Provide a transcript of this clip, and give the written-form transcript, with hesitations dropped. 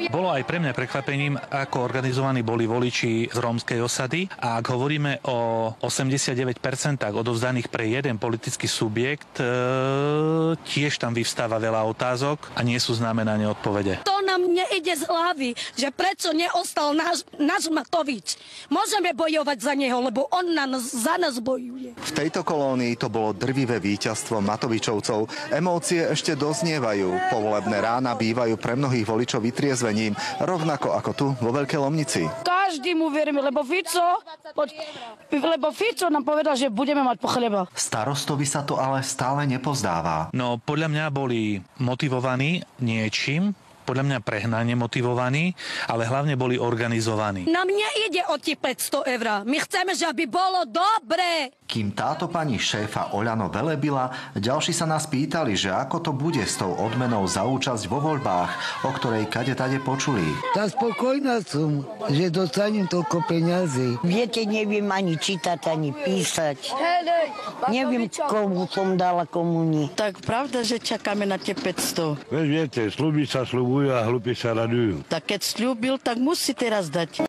Bolo aj pre mňa prekvapením, ako organizovaní boli voliči z rómskej osady. A ak hovoríme o 89% odovzdaných pre jeden politický subjekt, tiež tam vyvstáva veľa otázok a nie sú známe na ne odpovede. To nám nejde z hlavy, že prečo neostal náš Matovič. Môžeme bojovať za neho, lebo on za nás bojuje. V tejto kolónii to bolo drvivé víťazstvo Matovičovcov. Emócie ešte doznievajú. Povolebné rána bývajú pre mnohých voličov vytriezvením, rovnako ako tu vo Veľkej Lomnici. Každý mu veríme, lebo Fico nám povedal, že budeme mať po chleba. Starostovi sa to ale stále nepozdáva. No, podľa mňa boli motivovaní niečím, podľa mňa prehnane motivovaní, ale hlavne boli organizovaní. Nám nejde o tie 500 eur. My chceme, že aby bolo dobre. Kým táto pani šéfa Oľano velebila, ďalší sa nás pýtali, že ako to bude s tou odmenou za účasť vo voľbách, o ktorej kade-tade počuli. Tá spokojná som, že dostanem toľko peňazí. Viete, neviem ani čítať, ani písať. Neviem, komu som dala, komu nie. Tak pravda, že čakáme na tie 500. Viete, sľuby sa sľubujú a hlupí sa radujú. Tak keď sľúbil, tak musí teraz dať.